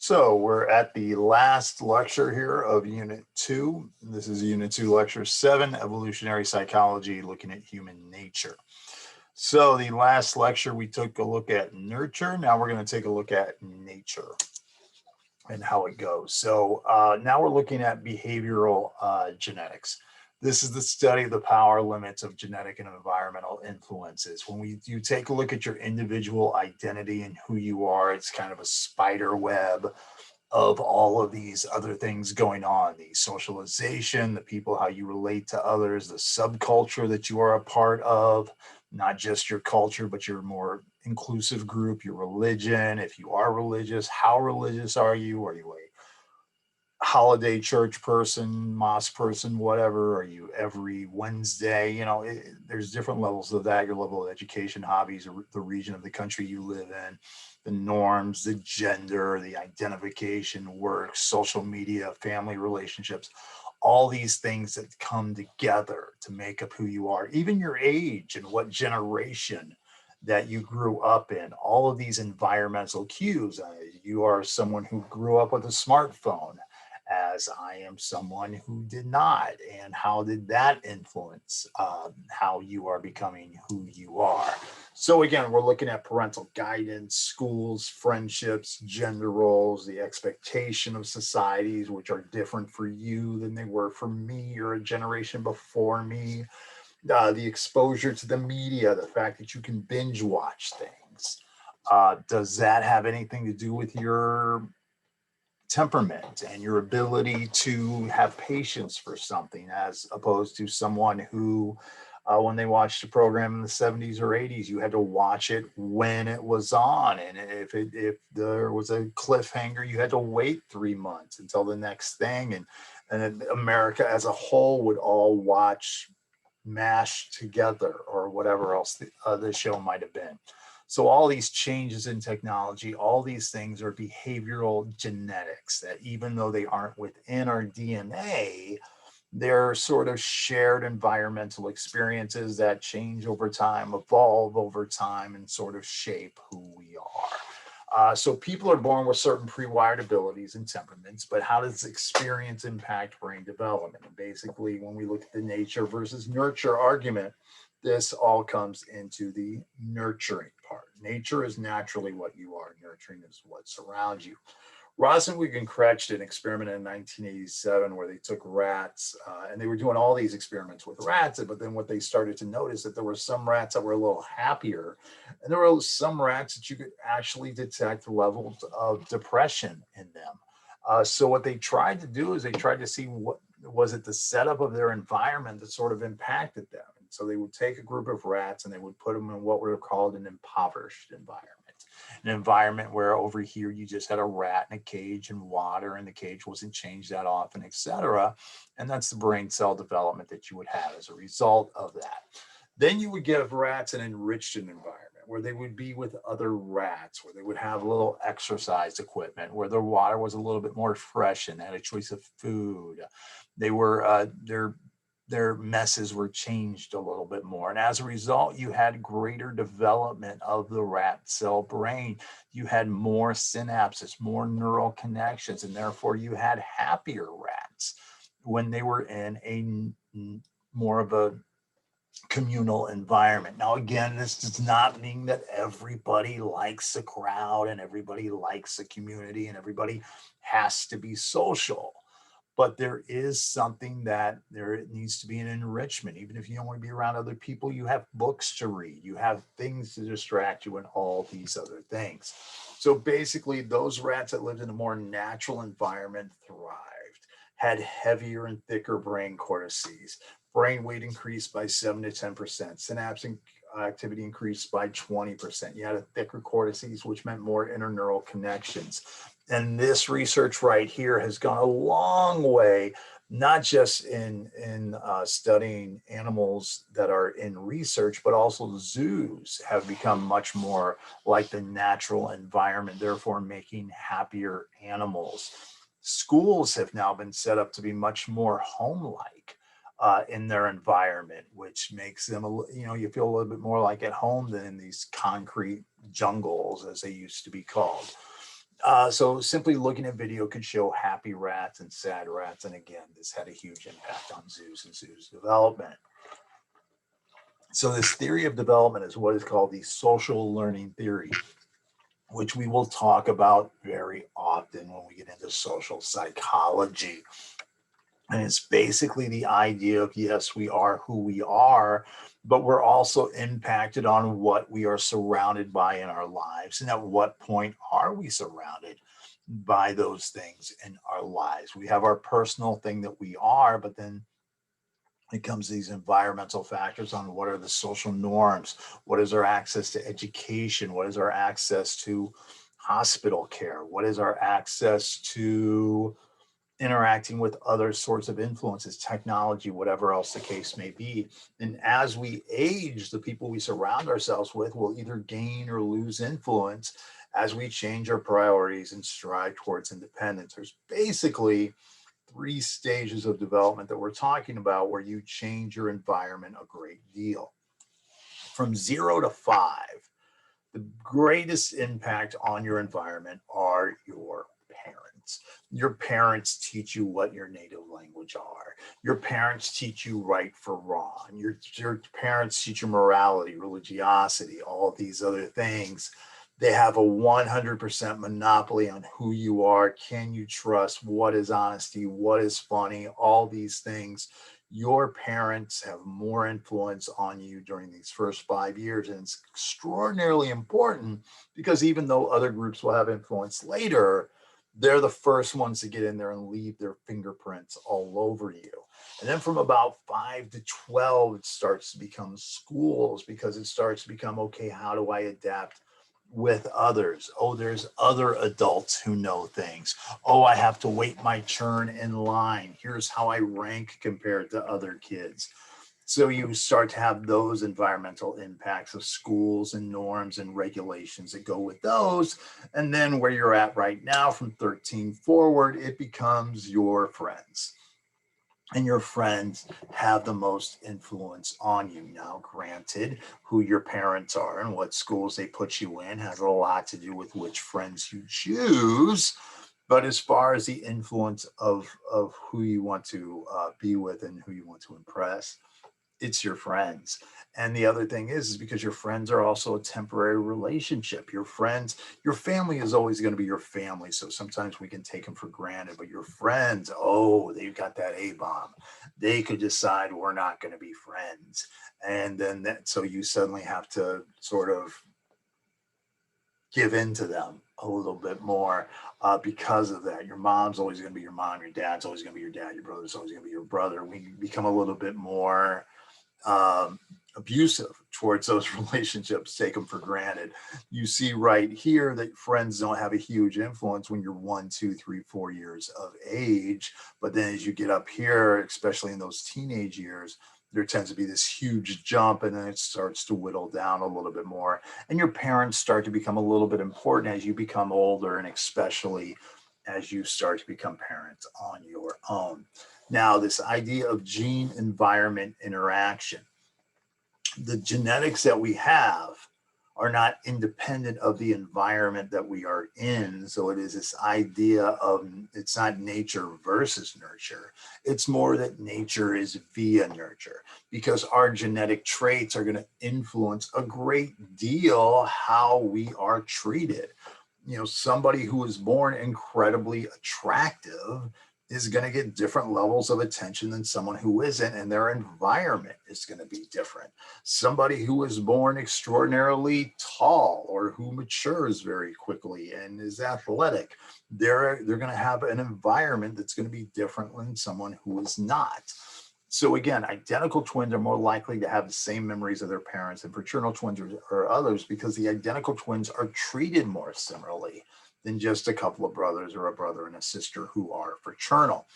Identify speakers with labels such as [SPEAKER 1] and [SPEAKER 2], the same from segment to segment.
[SPEAKER 1] So we're at the last lecture here of Unit 2. This is Unit 2, Lecture 7, Evolutionary Psychology, looking at human nature. So the last lecture, we took a look at nurture. Now we're going to take a look at nature and how it goes. So now we're looking at behavioral genetics. This is the study of the power limits of genetic and environmental influences. When you take a look at your individual identity and who you are, it's kind of a spider web of all of these other things going on, the socialization, the people, how you relate to others, the subculture that you are a part of, not just your culture, but your more inclusive group, your religion. If you are religious, how religious are you? Are you a holiday church person, mosque person, whatever? Are you every Wednesday? There's different levels of that, your level of education, hobbies, the region of the country you live in, the norms, the gender, the identification, work, social media, family relationships, all these things that come together to make up who you are, even your age and what generation that you grew up in, all of these environmental cues. You are someone who grew up with a smartphone, as I am someone who did not. And how did that influence how you are becoming who you are? So again, we're looking at parental guidance, schools, friendships, gender roles, the expectation of societies, which are different for you than they were for me or a generation before me, the exposure to the media, the fact that you can binge watch things. Does that have anything to do with your temperament and your ability to have patience for something, as opposed to someone who, when they watched a program in the 70s or 80s, you had to watch it when it was on, and if there was a cliffhanger, you had to wait 3 months until the next thing, and America as a whole would all watch mashed together or whatever else the show might have been. So all these changes in technology, all these things are behavioral genetics that, even though they aren't within our DNA, they're sort of shared environmental experiences that change over time, evolve over time, and sort of shape who we are. So people are born with certain pre-wired abilities and temperaments, but how does experience impact brain development? And basically, when we look at the nature versus nurture argument, this all comes into the nurturing part. Nature is naturally what you are. Nurturing is what surrounds you. Rosenwig and Kretsch did an experiment in 1987 where they took rats and they were doing all these experiments with rats. But then what they started to notice that there were some rats that were a little happier, and there were some rats that you could actually detect levels of depression in them. So what they tried to do is they tried to see what was it the setup of their environment that sort of impacted them. And so they would take a group of rats and they would put them in what were called an impoverished environment, an environment where over here you just had a rat in a cage and water, and the cage wasn't changed that often, etc. And that's the brain cell development that you would have as a result of that. Then you would give rats an enriched environment where they would be with other rats, where they would have a little exercise equipment, where their water was a little bit more fresh and had a choice of food. They were their messes were changed a little bit more. And as a result, you had greater development of the rat cell brain. You had more synapses, more neural connections, and therefore you had happier rats when they were in a more of a communal environment. Now, again, this does not mean that everybody likes a crowd and everybody likes a community and everybody has to be social. But there is something that there needs to be an enrichment. Even if you don't want to be around other people, you have books to read, you have things to distract you, and all these other things. So basically, those rats that lived in a more natural environment thrived, had heavier and thicker brain cortices. Brain weight increased by 7 to 10%. Synapse activity increased by 20%. You had a thicker cortices, which meant more interneural connections. And this research right here has gone a long way, not just in studying animals that are in research, but also zoos have become much more like the natural environment, therefore making happier animals. Schools have now been set up to be much more home-like in their environment, which makes them, you feel a little bit more like at home than in these concrete jungles, as they used to be called. So simply looking at video could show happy rats and sad rats. And again, this had a huge impact on zoos and zoos development. So this theory of development is what is called the social learning theory, which we will talk about very often when we get into social psychology. And it's basically the idea of yes, we are who we are, but we're also impacted on what we are surrounded by in our lives. And at what point are we surrounded by those things in our lives? We have our personal thing that we are, but then it comes to these environmental factors on what are the social norms, what is our access to education, what is our access to hospital care, what is our access to interacting with other sorts of influences, technology, whatever else the case may be. And as we age, the people we surround ourselves with will either gain or lose influence as we change our priorities and strive towards independence. There's basically three stages of development that we're talking about where you change your environment a great deal. From 0 to 5, the greatest impact on your environment are your parents. Your parents teach you what your native language are. Your parents teach you right for wrong. Your parents teach you morality, religiosity, all of these other things. They have a 100% monopoly on who you are, can you trust, what is honesty, what is funny, all these things. Your parents have more influence on you during these first 5 years. And it's extraordinarily important because even though other groups will have influence later, they're the first ones to get in there and leave their fingerprints all over you. And then from about 5 to 12, it starts to become schools because it starts to become, okay, how do I adapt with others? Oh, there's other adults who know things. Oh, I have to wait my turn in line. Here's how I rank compared to other kids. So you start to have those environmental impacts of schools and norms and regulations that go with those. And then where you're at right now from 13 forward, it becomes your friends. And your friends have the most influence on you. Now, granted, who your parents are and what schools they put you in has a lot to do with which friends you choose. But as far as the influence of who you want to be with and who you want to impress, it's your friends. And the other thing is because your friends are also a temporary relationship. Your friends, your family is always going to be your family. So sometimes we can take them for granted, but your friends, oh, they've got that A bomb. They could decide we're not going to be friends. And then so you suddenly have to sort of give in to them a little bit more because of that. Your mom's always going to be your mom. Your dad's always going to be your dad. Your brother's always going to be your brother. We become a little bit more abusive towards those relationships, take them for granted. You see right here that friends don't have a huge influence when you're 1, 2, 3, 4 years of age. But then as you get up here, especially in those teenage years, there tends to be this huge jump and then it starts to whittle down a little bit more. And your parents start to become a little bit important as you become older and especially as you start to become parents on your own. Now, this idea of gene environment interaction, the genetics that we have are not independent of the environment that we are in. So it is this idea of it's not nature versus nurture. It's more that nature is via nurture because our genetic traits are going to influence a great deal how we are treated. You know, somebody who is born incredibly attractive is going to get different levels of attention than someone who isn't, and their environment is going to be different. Somebody who is born extraordinarily tall or who matures very quickly and is athletic, they're going to have an environment that's going to be different than someone who is not. So again, identical twins are more likely to have the same memories of their parents than fraternal twins or others because the identical twins are treated more similarly than just a couple of brothers or a brother and a sister who are fraternal.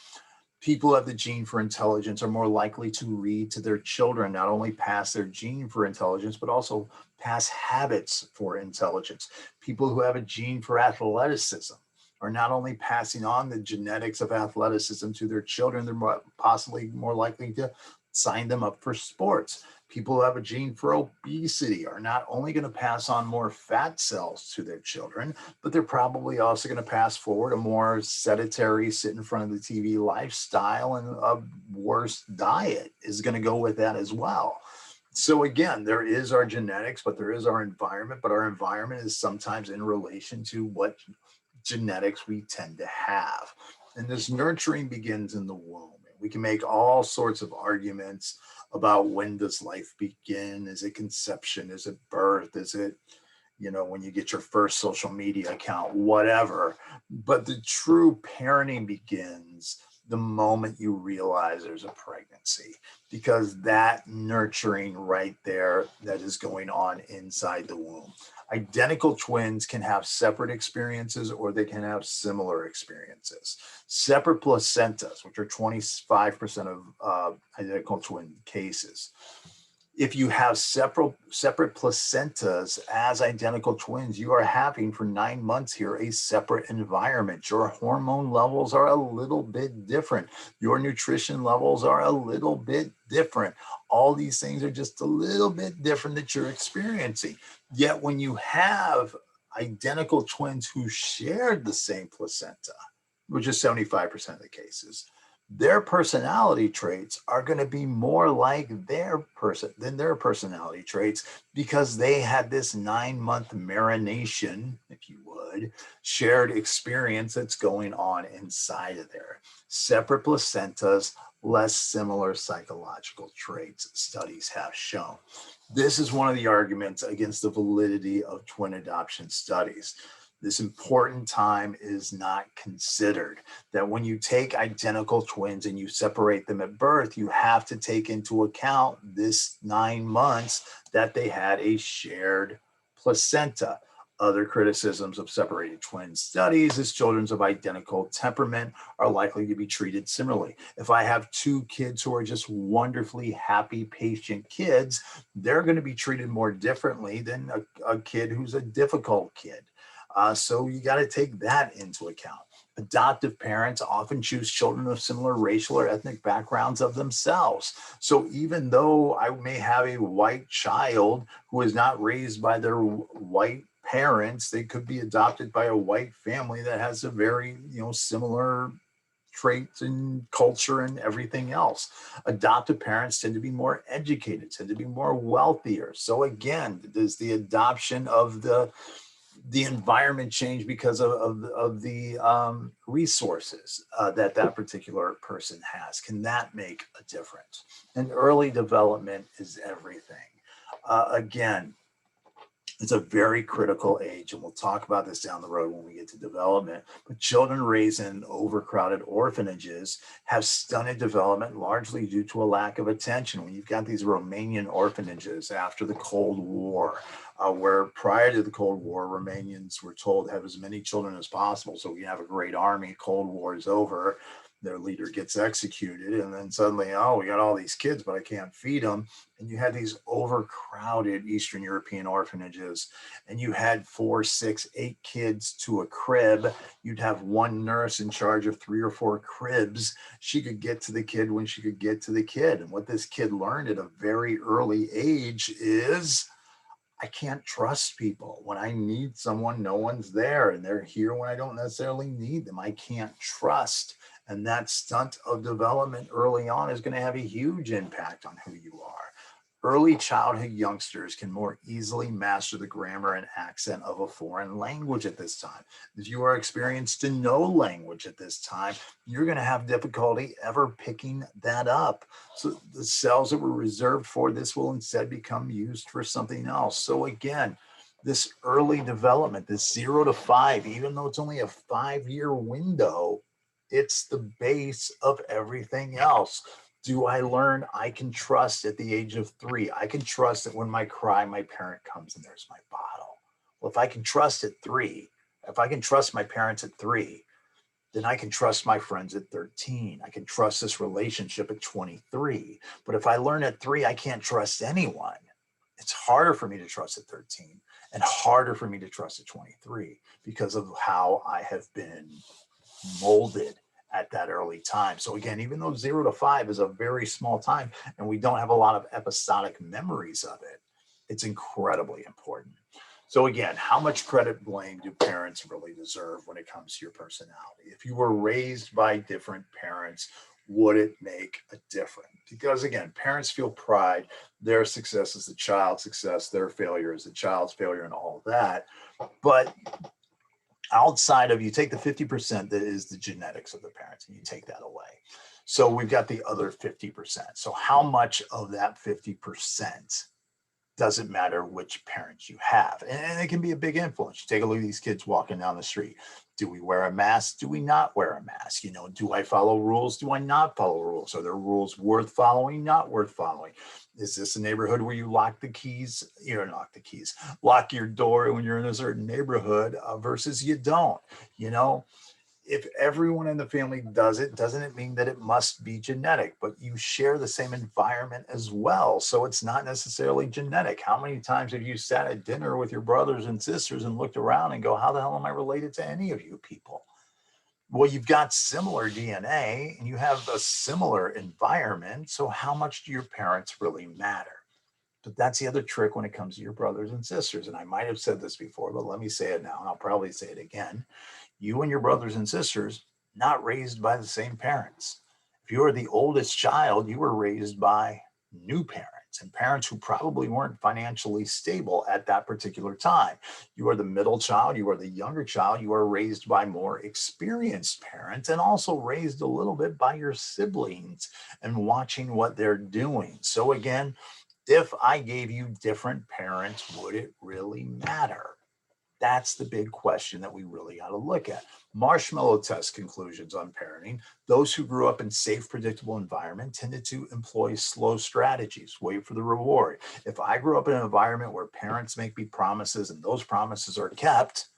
[SPEAKER 1] People who have the gene for intelligence are more likely to read to their children, not only pass their gene for intelligence, but also pass habits for intelligence. People who have a gene for athleticism are not only passing on the genetics of athleticism to their children, they're possibly more likely to sign them up for sports. People who have a gene for obesity are not only going to pass on more fat cells to their children, but they're probably also going to pass forward a more sedentary, sit in front of the TV lifestyle, and a worse diet is going to go with that as well. So again, there is our genetics, but there is our environment, but our environment is sometimes in relation to what genetics we tend to have. And this nurturing begins in the womb. We can make all sorts of arguments about when does life begin? Is it conception? Is it birth? Is it, when you get your first social media account, whatever. But the true parenting begins the moment you realize there's a pregnancy, because that nurturing right there that is going on inside the womb. Identical twins can have separate experiences or they can have similar experiences. Separate placentas, which are 25% of identical twin cases. If you have separate placentas as identical twins, you are having for 9 months here a separate environment. Your hormone levels are a little bit different. Your nutrition levels are a little bit different. All these things are just a little bit different that you're experiencing. Yet when you have identical twins who shared the same placenta, which is 75% of the cases, their personality traits are going to be more like their personality traits, because they had this 9-month marination, if you would, shared experience that's going on inside of there. Separate placentas, less similar psychological traits, studies have shown. This is one of the arguments against the validity of twin adoption studies. This important time is not considered. That when you take identical twins and you separate them at birth, you have to take into account this 9 months that they had a shared placenta. Other criticisms of separated twin studies is children of identical temperament are likely to be treated similarly. If I have 2 kids who are just wonderfully happy, patient kids, they're going to be treated more differently than a kid who's a difficult kid. So you got to take that into account. Adoptive parents often choose children of similar racial or ethnic backgrounds of themselves. So even though I may have a white child who is not raised by their white parents, they could be adopted by a white family that has a very, similar traits and culture and everything else. Adoptive parents tend to be more educated, tend to be more wealthier. So again, does the adoption of the environment change because of the resources that particular person has? Can that make a difference? And early development is everything. Again, it's a very critical age, and we'll talk about this down the road when we get to development. But children raised in overcrowded orphanages have stunted development, largely due to a lack of attention. When you've got these Romanian orphanages after the Cold War, where prior to the Cold War, Romanians were told to have as many children as possible so we have a great army. Cold War is over, their leader gets executed, and then suddenly, we got all these kids, but I can't feed them. And you had these overcrowded Eastern European orphanages, and you had 4, 6, 8 kids to a crib. You'd have one nurse in charge of 3 or 4 cribs. She could get to the kid when she could get to the kid. And what this kid learned at a very early age is, I can't trust people. When I need someone, no one's there, and they're here when I don't necessarily need them. I can't trust. And that stunt of development early on is going to have a huge impact on who you are. Early childhood youngsters can more easily master the grammar and accent of a foreign language at this time. If you are experienced to no language at this time, you're going to have difficulty ever picking that up. So the cells that were reserved for this will instead become used for something else. So again, this early development, this 0 to 5, even though it's only a 5-year window, it's the base of everything else. Do I learn I can trust at the age of 3? I can trust that when I cry, my parent comes and there's my bottle. Well, if I can trust at 3, if I can trust my parents at 3, then I can trust my friends at 13. I can trust this relationship at 23. But if I learn at 3, I can't trust anyone. It's harder for me to trust at 13 and harder for me to trust at 23 because of how I have been molded at that early time. So again, even though 0 to 5 is a very small time and we don't have a lot of episodic memories of it, it's incredibly important. So again, how much credit blame do parents really deserve when it comes to your personality? If you were raised by different parents, would it make a difference? Because again, parents feel pride. Their success is the child's success. Their failure is the child's failure and all that. But outside of, you take the 50% that is the genetics of the parents and you take that away. So we've got the other 50%. So how much of that 50% doesn't matter which parents you have? And it can be a big influence. You take a look at these kids walking down the street. Do we wear a mask? Do we not wear a mask? You know, do I follow rules? Do I not follow rules? Are there rules worth following, not worth following? Is this a neighborhood where you lock the keys? You don't lock the keys, lock your door when you're in a certain neighborhood versus you don't, you know? If everyone in the family does it, doesn't it mean that it must be genetic? But you share the same environment as well. So it's not necessarily genetic. How many times have you sat at dinner with your brothers and sisters and looked around and go, how the hell am I related to any of you people? Well, you've got similar DNA and you have a similar environment. So how much do your parents really matter? But that's the other trick when it comes to your brothers and sisters. And I might have said this before, but let me say it now, and I'll probably say it again. You and your brothers and sisters, not raised by the same parents. If you are the oldest child, you were raised by new parents and parents who probably weren't financially stable at that particular time. You are the middle child, you are the younger child, you are raised by more experienced parents and also raised a little bit by your siblings and watching what they're doing. So again, if I gave you different parents, would it really matter? That's the big question that we really got to look at. Marshmallow test conclusions on parenting. Those who grew up in safe, predictable environment tended to employ slow strategies, wait for the reward. If I grew up in an environment where parents make me promises and those promises are kept,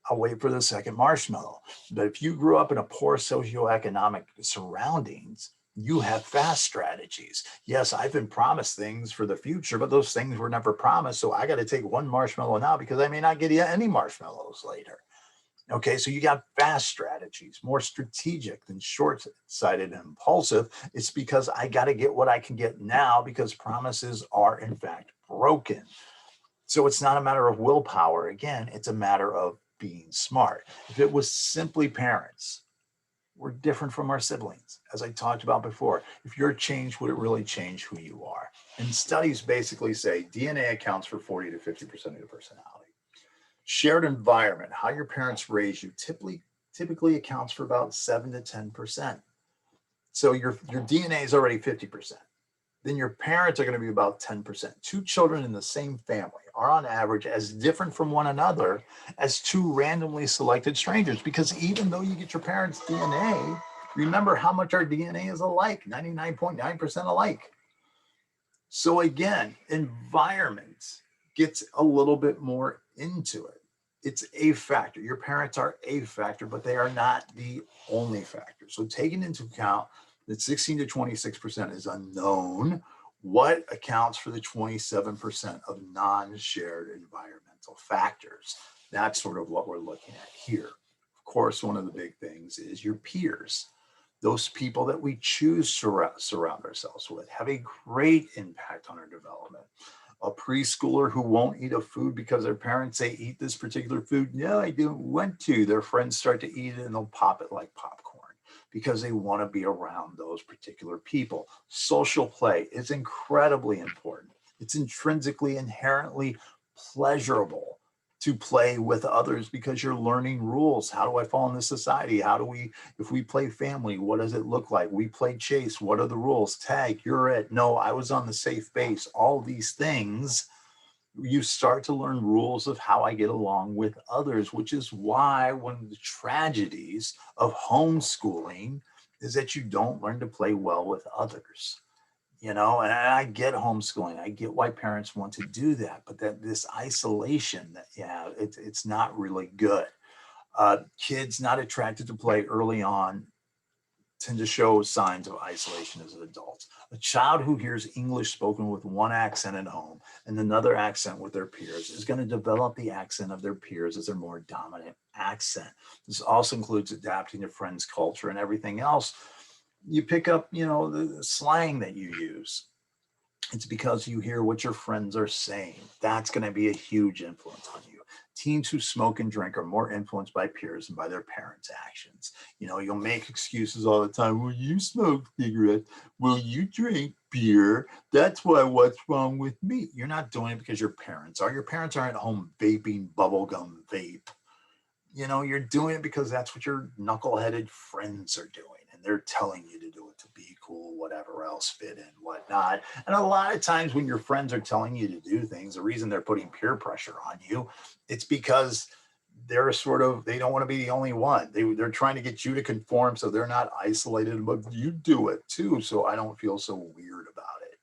[SPEAKER 1] I'll wait for the second marshmallow. But if you grew up in a poor socioeconomic surroundings, you have fast strategies. Yes, I've been promised things for the future, but those things were never promised. So I got to take one marshmallow now because I may not get any marshmallows later. Okay, so you got fast strategies, more strategic than short-sighted and impulsive. It's because I got to get what I can get now because promises are in fact broken. So it's not a matter of willpower. Again, it's a matter of being smart. If it was simply parents, we're different from our siblings. As I talked about before, if you're changed, would it really change who you are? And studies basically say DNA accounts for 40 to 50% of your personality. Shared environment, how your parents raised you, typically accounts for about 7 to 10%. So your DNA is already 50%. Then your parents are going to be about 10%. Two children in the same family are on average as different from one another as two randomly selected strangers. Because even though you get your parents' DNA, remember how much our DNA is alike, 99.9% alike. So again, environment gets a little bit more into it. It's a factor. Your parents are a factor, but they are not the only factor. So taking into account that 16 to 26% is unknown, what accounts for the 27% of non-shared environmental factors? That's sort of what we're looking at here. Of course, one of the big things is your peers. Those people that we choose to surround ourselves with have a great impact on our development. A preschooler who won't eat a food because their parents say eat this particular food. No, I didn't want to. Their friends start to eat it and they'll pop it like popcorn because they want to be around those particular people. Social play is incredibly important. It's intrinsically, inherently pleasurable to play with others because you're learning rules. How do I fall in this society? How do we, if we play family, what does it look like? We play chase. What are the rules? Tag, you're it. No, I was on the safe base. All these things, you start to learn rules of how I get along with others, which is why one of the tragedies of homeschooling is that you don't learn to play well with others. You know, and I get homeschooling. I get why parents want to do that, but that this isolation, that it's not really good. Kids not attracted to play early on tend to show signs of isolation as adults. A child who hears English spoken with one accent at home and another accent with their peers is going to develop the accent of their peers as their more dominant accent. This also includes adapting to friends' culture and everything else. You pick up, the slang that you use. It's because you hear what your friends are saying. That's going to be a huge influence on you. Teens who smoke and drink are more influenced by peers than by their parents' actions. You'll make excuses all the time. Well, you smoke cigarettes. Well, you drink beer. That's why what's wrong with me? You're not doing it because your parents are. Your parents aren't at home vaping bubblegum vape. You're doing it because that's what your knuckleheaded friends are doing. And they're telling you to do it to be cool, whatever else, fit in, whatnot. And a lot of times when your friends are telling you to do things, the reason they're putting peer pressure on you, it's because they don't want to be the only one. They're trying to get you to conform so they're not isolated, but you do it too. So I don't feel so weird about it.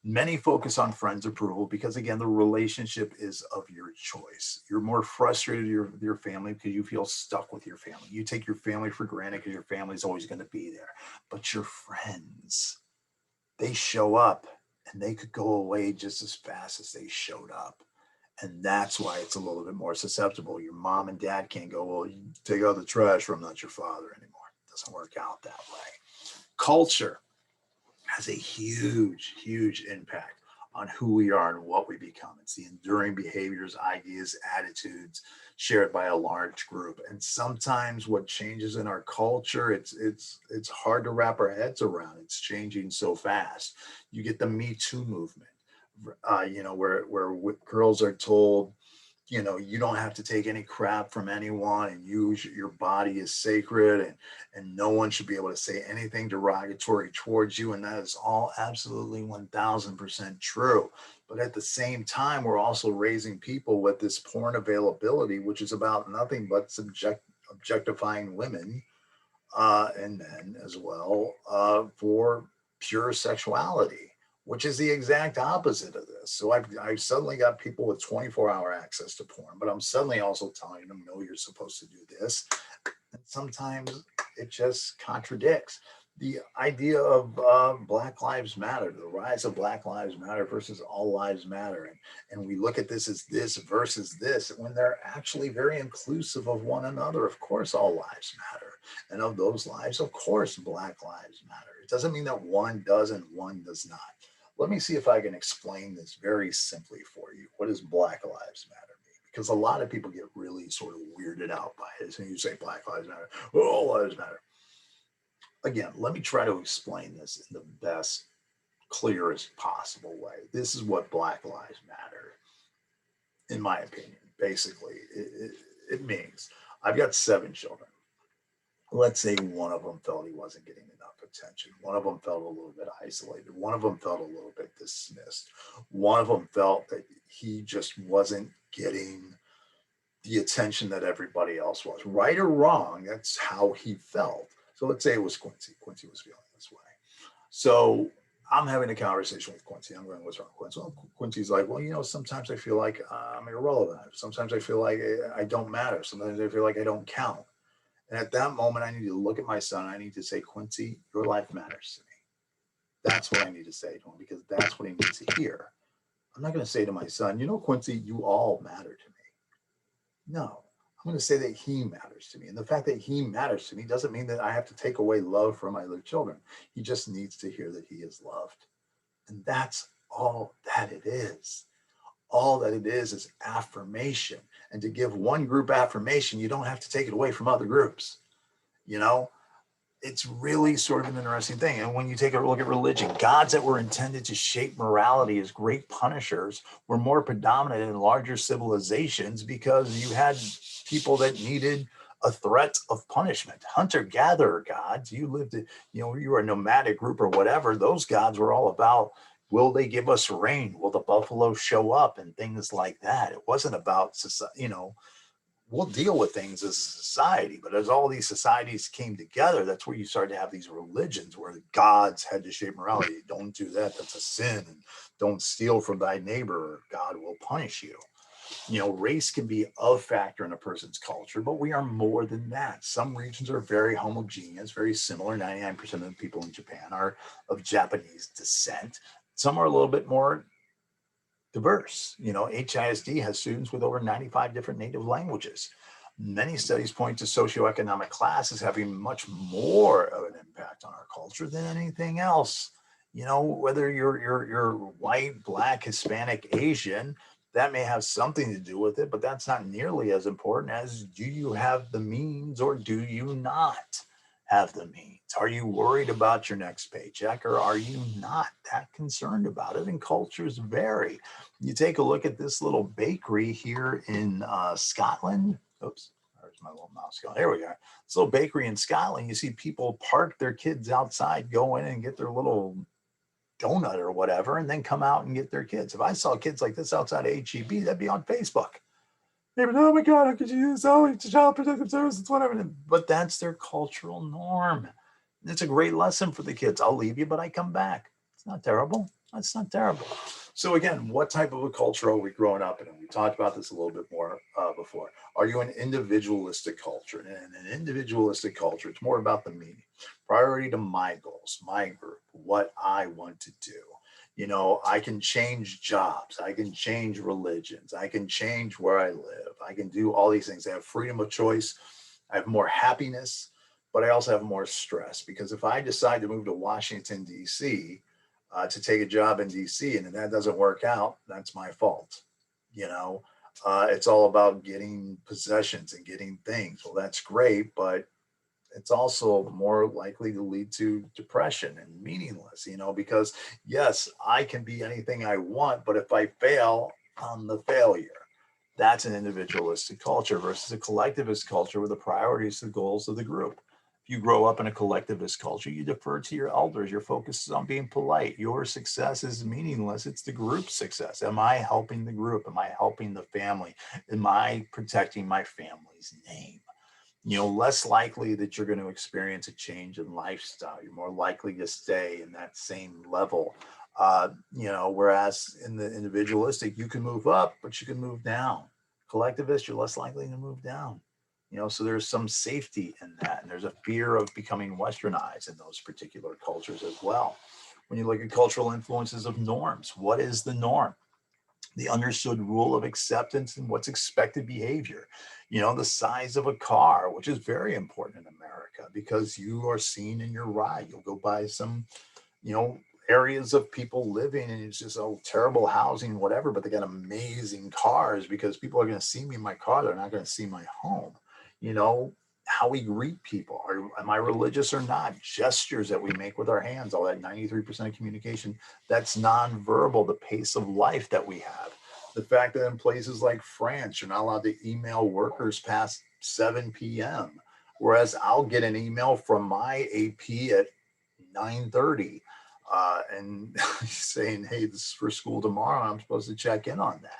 [SPEAKER 1] Many focus on friends' approval because, again, the relationship is of your choice. You're more frustrated with your family because you feel stuck with your family. You take your family for granted because your family's always going to be there. But your friends, they show up and they could go away just as fast as they showed up. And that's why it's a little bit more susceptible. Your mom and dad can't go, well, you take out the trash, or I'm not your father anymore. It doesn't work out that way. Culture has a huge, huge impact on who we are and what we become. It's the enduring behaviors, ideas, attitudes shared by a large group. And sometimes what changes in our culture, it's hard to wrap our heads around. It's changing so fast. You get the Me Too movement, where girls are told, you don't have to take any crap from anyone, and your body is sacred, and no one should be able to say anything derogatory towards you. And that is all absolutely 1000% true. But at the same time, we're also raising people with this porn availability, which is about nothing but objectifying women and men as well for pure sexuality, which is the exact opposite of this. So I've suddenly got people with 24-hour access to porn, but I'm suddenly also telling them, no, you're supposed to do this. And sometimes it just contradicts. The idea of Black Lives Matter, the rise of Black Lives Matter versus All Lives Matter. And we look at this as this versus this, when they're actually very inclusive of one another. Of course, all lives matter. And of those lives, of course, Black Lives Matter. It doesn't mean that one does and one does not. Let me see if I can explain this very simply for you. What does Black Lives Matter mean? Because a lot of people get really sort of weirded out by it. And you say Black Lives Matter, all lives matter. Again, let me try to explain this in the best, clearest possible way. This is what Black Lives Matter, in my opinion. Basically, it means I've got 7 children. Let's say one of them felt he wasn't getting enough attention. One of them felt a little bit isolated. One of them felt a little bit dismissed. One of them felt that he just wasn't getting the attention that everybody else was. Right or wrong, that's how he felt. So let's say it was Quincy. Quincy was feeling this way. So I'm having a conversation with Quincy. I'm going, what's wrong, Quincy? Well, Quincy's like, well, sometimes I feel like I'm irrelevant. Sometimes I feel like I don't matter. Sometimes I feel like I don't count. And at that moment, I need to look at my son. I need to say, Quincy, your life matters to me. That's what I need to say to him, because that's what he needs to hear. I'm not going to say to my son, Quincy, you all matter to me. No, I'm going to say that he matters to me. And the fact that he matters to me doesn't mean that I have to take away love from my other children. He just needs to hear that he is loved. And that's all that it is. All that it is affirmation. And to give one group affirmation, you don't have to take it away from other groups. It's really sort of an interesting thing. And when you take a look at religion, gods that were intended to shape morality as great punishers were more predominant in larger civilizations because you had people that needed a threat of punishment. Hunter-gatherer gods, you were a nomadic group or whatever, those gods were all about, will they give us rain? Will the buffalo show up? And things like that. It wasn't about, we'll deal with things as a society, but as all these societies came together, that's where you started to have these religions where the gods had to shape morality. Don't do that, that's a sin. And don't steal from thy neighbor, or God will punish you. Race can be a factor in a person's culture, but we are more than that. Some regions are very homogeneous, very similar. 99% of the people in Japan are of Japanese descent. Some are a little bit more diverse. HISD has students with over 95 different native languages. Many studies point to socioeconomic class as having much more of an impact on our culture than anything else. Whether you're white, black, Hispanic, Asian, that may have something to do with it, but that's not nearly as important as, do you have the means or do you not have the means? Are you worried about your next paycheck, or are you not that concerned about it? And cultures vary. You take a look at this little bakery here in Scotland. Oops, there's my little mouse going. There we go. This little bakery in Scotland, you see people park their kids outside, go in and get their little donut or whatever, and then come out and get their kids. If I saw kids like this outside of HEB, that'd be on Facebook. They'd be, oh my God, how could you use child protective services, whatever. But that's their cultural norm. It's a great lesson for the kids. I'll leave you, but I come back. It's not terrible. That's not terrible. So again, what type of a culture are we growing up in? And we talked about this a little bit more before. Are you an individualistic culture? And in an individualistic culture, it's more about the me. Priority to my goals, my group, what I want to do. I can change jobs. I can change religions. I can change where I live. I can do all these things. I have freedom of choice. I have more happiness, but I also have more stress, because if I decide to move to Washington, D.C., to take a job in DC, and if that doesn't work out, that's my fault. It's all about getting possessions and getting things. Well, that's great, but it's also more likely to lead to depression and meaningless, because yes, I can be anything I want, but if I fail, I'm the failure. That's an individualistic culture versus a collectivist culture where the priorities, the goals of the group. If you grow up in a collectivist culture, you defer to your elders. Your focus is on being polite. Your success is meaningless. It's the group's success. Am I helping the group? Am I helping the family? Am I protecting my family's name? Less likely that you're going to experience a change in lifestyle. You're more likely to stay in that same level. Whereas in the individualistic, you can move up, but you can move down. Collectivist, you're less likely to move down. So there's some safety in that. And there's a fear of becoming westernized in those particular cultures as well. When you look at cultural influences of norms, what is the norm? The understood rule of acceptance and what's expected behavior. The size of a car, which is very important in America, because you are seen in your ride. You'll go by some, areas of people living, and it's just, terrible housing, whatever, but they got amazing cars, because people are going to see me in my car. They're not going to see my home. How we greet people. Am I religious or not? Gestures that we make with our hands, all that 93% of communication, that's nonverbal. The pace of life that we have. The fact that in places like France, you're not allowed to email workers past 7 p.m. Whereas I'll get an email from my AP at 9:30 and saying, hey, this is for school tomorrow. I'm supposed to check in on that.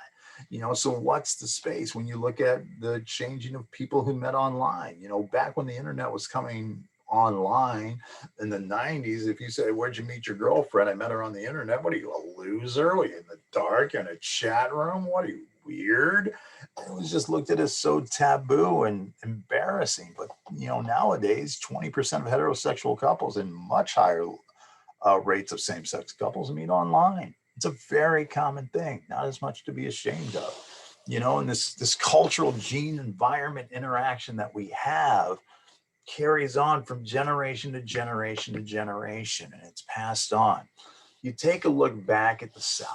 [SPEAKER 1] So what's the space when you look at the changing of people who met online? Back when the internet was coming online in the 90s, if you say, where'd you meet your girlfriend? I met her on the internet. What are you, a loser? Are you in the dark in a chat room? What are you, weird? It was just looked at as so taboo and embarrassing. But nowadays 20% of heterosexual couples and much higher rates of same-sex couples meet online. It's a very common thing, not as much to be ashamed of. And this cultural gene environment interaction that we have carries on from generation to generation to generation, and it's passed on. You take a look back at the South.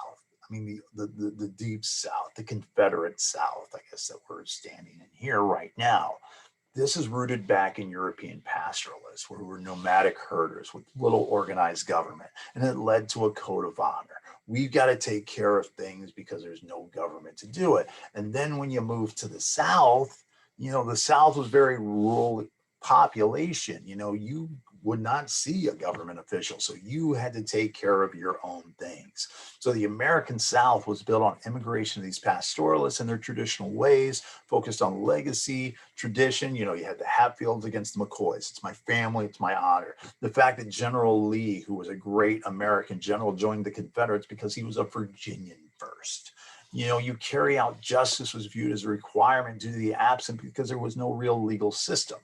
[SPEAKER 1] I mean, the deep South, the Confederate South, I guess that we're standing in here right now. This is rooted back in European pastoralists, where we were nomadic herders with little organized government, and it led to a code of honor. We've got to take care of things because there's no government to do it. And then when you move to the South, the South was very rural population. You would not see a government official, so you had to take care of your own things. So the American South was built on immigration of these pastoralists and their traditional ways, focused on legacy, tradition. You had the Hatfields against the McCoys. It's my family, it's my honor. The fact that General Lee, who was a great American general, joined the Confederates because he was a Virginian first. You know, you carry out justice was viewed as a requirement due to the absence because there was no real legal system,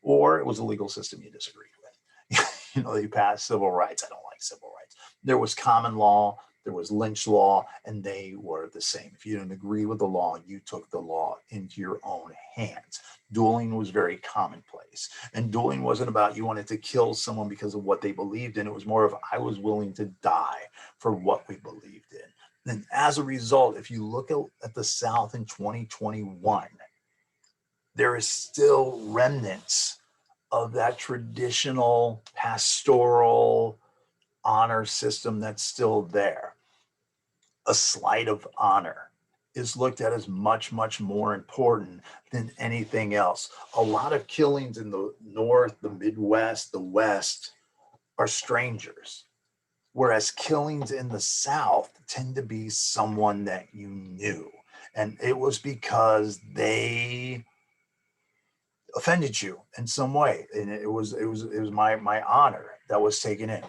[SPEAKER 1] or it was a legal system you disagreed with. You know, you passed civil rights. I don't like civil rights. There was common law, there was lynch law, and they were the same. If you didn't agree with the law, you took the law into your own hands. Dueling was very commonplace. And dueling wasn't about you wanted to kill someone because of what they believed in. It was more of I was willing to die for what we believed in. And as a result, if you look at the South in 2021, there is still remnants of that traditional pastoral honor system that's still there. A slight of honor is looked at as much, much more important than anything else. A lot of killings in the North, the Midwest, the West are strangers, whereas killings in the South tend to be someone that you knew. And it was because they offended you in some way. And it was my honor that was taken in.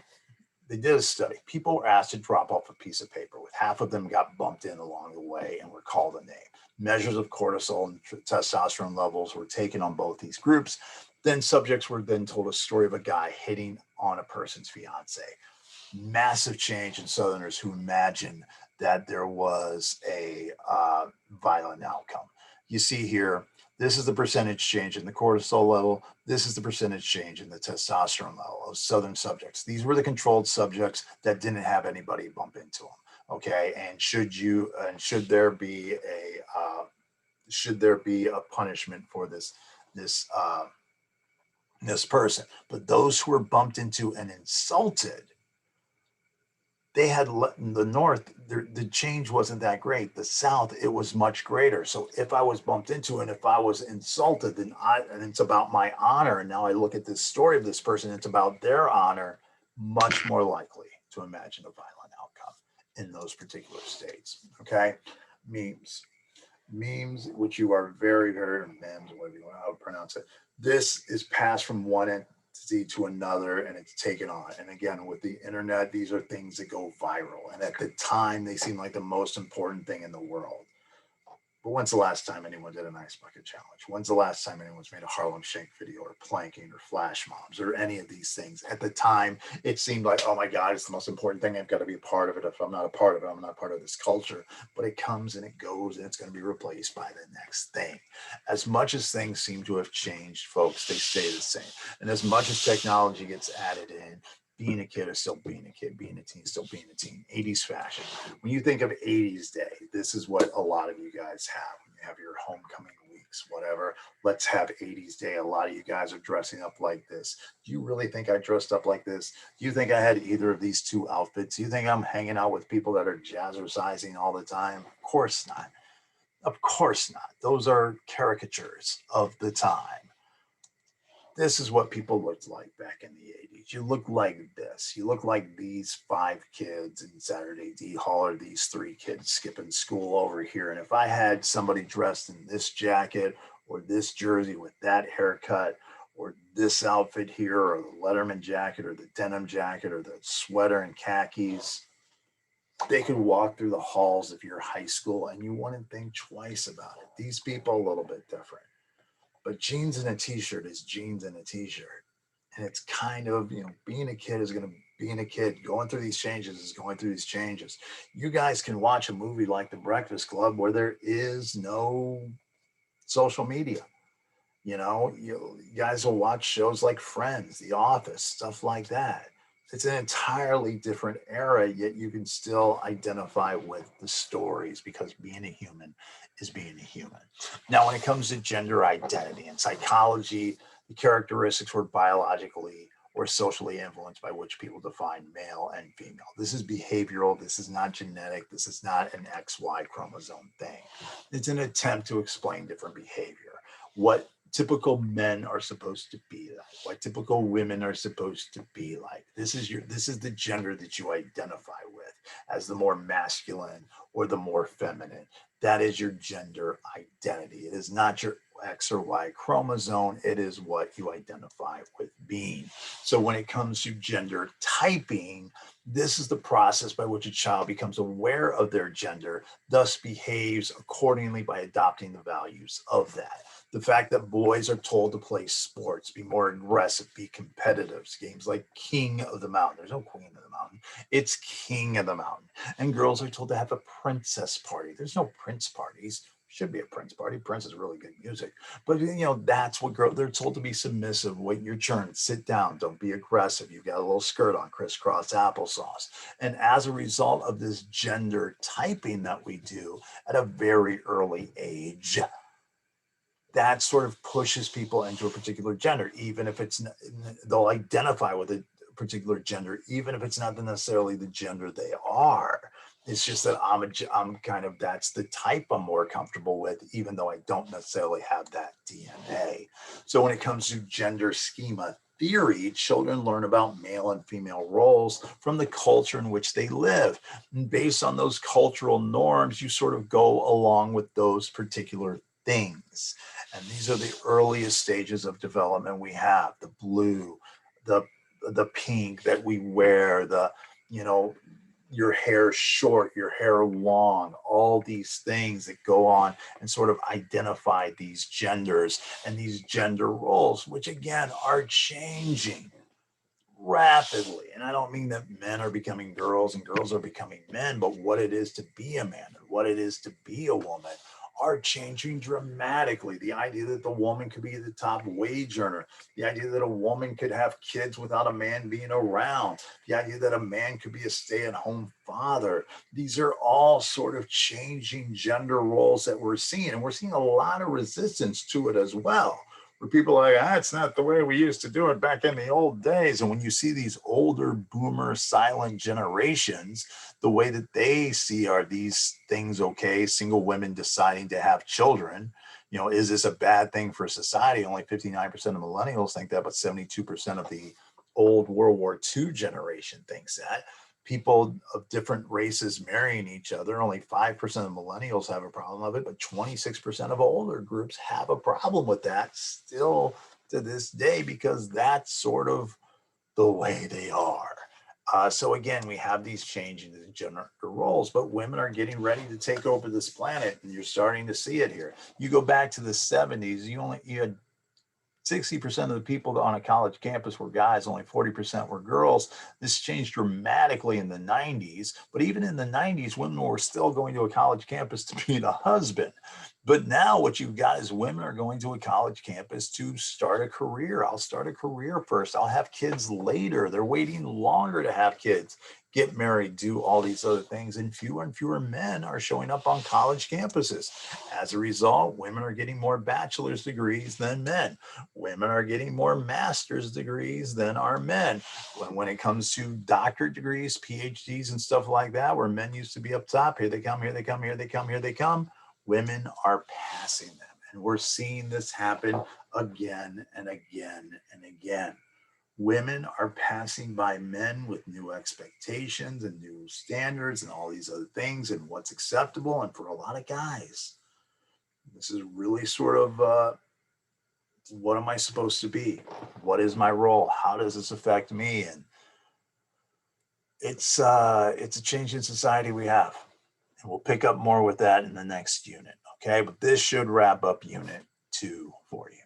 [SPEAKER 1] They did a study. People were asked to drop off a piece of paper. With half of them got bumped in along the way and were called a name. Measures of cortisol and testosterone levels were taken on both these groups. Then subjects were then told a story of a guy hitting on a person's fiance. Massive change in Southerners who imagined that there was a violent outcome. You see here, this is the percentage change in the cortisol level. This is the percentage change in the testosterone level of Southern subjects. These were the controlled subjects that didn't have anybody bump into them. Okay, and should there be a punishment for this person? But those who were bumped into and insulted, they had in the North, the change wasn't that great. The South, it was much greater. So if I was bumped into and if I was insulted, then and it's about my honor. And now I look at this story of this person, it's about their honor, much more likely to imagine a violent outcome in those particular states. Okay, memes, which you are very, very memes, whatever you want to pronounce it. This is passed from one entity to another and it's taken on. And again, with the internet, these are things that go viral. And at the time, they seem like the most important thing in the world. But when's the last time anyone did an ice bucket challenge? When's the last time anyone's made a Harlem Shake video or planking or flash mobs or any of these things? At the time, it seemed like, oh my God, it's the most important thing. I've got to be a part of it. If I'm not a part of it, I'm not part of this culture. But it comes and it goes and it's going to be replaced by the next thing. As much as things seem to have changed, folks, they stay the same. And as much as technology gets added in, being a kid is still being a kid, being a teen is still being a teen. 80s fashion. When you think of 80s day, this is what a lot of you guys have. When you have your homecoming weeks, whatever, let's have 80s day. A lot of you guys are dressing up like this. Do you really think I dressed up like this? Do you think I had either of these two outfits? Do you think I'm hanging out with people that are jazzercising all the time? Of course not. Of course not. Those are caricatures of the time. This is what people looked like back in the 80s. You look like this. You look like these 5 kids in Saturday D Hall or these 3 kids skipping school over here. And if I had somebody dressed in this jacket or this jersey with that haircut or this outfit here or the Letterman jacket or the denim jacket or the sweater and khakis, they could walk through the halls of your high school and you wouldn't think twice about it. These people a little bit different. But jeans and a t-shirt is jeans and a t-shirt. And it's kind of, being a kid is going to being a kid. Going through these changes is going through these changes. You guys can watch a movie like The Breakfast Club where there is no social media. You guys will watch shows like Friends, The Office, stuff like that. It's an entirely different era, yet you can still identify with the stories because being a human is being a human. Now, when it comes to gender identity and psychology, the characteristics were biologically or socially influenced by which people define male and female. This is behavioral. This is not genetic. This is not an XY chromosome thing. It's an attempt to explain different behavior. What typical men are supposed to be like, what typical women are supposed to be like. This is the gender that you identify with as the more masculine or the more feminine. That is your gender identity. It is not your X or Y chromosome. It is what you identify with being. So when it comes to gender typing, this is the process by which a child becomes aware of their gender, thus behaves accordingly by adopting the values of that. The fact that boys are told to play sports, be more aggressive, be competitive. Games like King of the Mountain. There's no Queen of the Mountain. It's King of the Mountain. And girls are told to have a princess party. There's no prince parties. Should be a Prince party. Prince is really good music. But that's what they're told to be submissive. Wait your turn. Sit down. Don't be aggressive. You got a little skirt on, crisscross applesauce. And as a result of this gender typing that we do at a very early age, that sort of pushes people into a particular gender, even if they'll identify with a particular gender, even if it's not necessarily the gender they are. It's just that I'm kind of, that's the type I'm more comfortable with, even though I don't necessarily have that DNA. So when it comes to gender schema theory, children learn about male and female roles from the culture in which they live. And based on those cultural norms, you sort of go along with those particular things. And these are the earliest stages of development we have: the blue, the pink that we wear, your hair short, your hair long, all these things that go on and sort of identify these genders and these gender roles, which again are changing rapidly. And I don't mean that men are becoming girls and girls are becoming men, but what it is to be a man and what it is to be a woman are changing dramatically. The idea that the woman could be the top wage earner, the idea that a woman could have kids without a man being around, the idea that a man could be a stay-at-home father. These are all sort of changing gender roles that we're seeing, and we're seeing a lot of resistance to it as well, where people are like, it's not the way we used to do it back in the old days. And when you see these older boomer silent generations, the way that they see are these things okay? Single women deciding to have children. Is this a bad thing for society? Only 59% of millennials think that, but 72% of the old World War II generation thinks that. People of different races marrying each other, only 5% of millennials have a problem of it, but 26% of older groups have a problem with that still to this day, because that's sort of the way they are. So again, we have these changes in gender roles, but women are getting ready to take over this planet, and you're starting to see it here. You go back to the 70s, you had 60% of the people on a college campus were guys, only 40% were girls. This changed dramatically in the 90s, but even in the 90s, women were still going to a college campus to be a husband. But now what you've got is women are going to a college campus to start a career. I'll start a career first. I'll have kids later. They're waiting longer to have kids, get married, do all these other things. And fewer men are showing up on college campuses. As a result, women are getting more bachelor's degrees than men. Women are getting more master's degrees than are men. When it comes to doctorate degrees, PhDs and stuff like that, where men used to be up top, here they come, here they come, here they come, here they come, women are passing them. And we're seeing this happen again and again and again. Women are passing by men with new expectations and new standards and all these other things and what's acceptable. And for a lot of guys, this is really sort of what am I supposed to be? What is my role? How does this affect me? And it's a change in society we have. And we'll pick up more with that in the next unit. Okay, but this should wrap up unit 2 for you.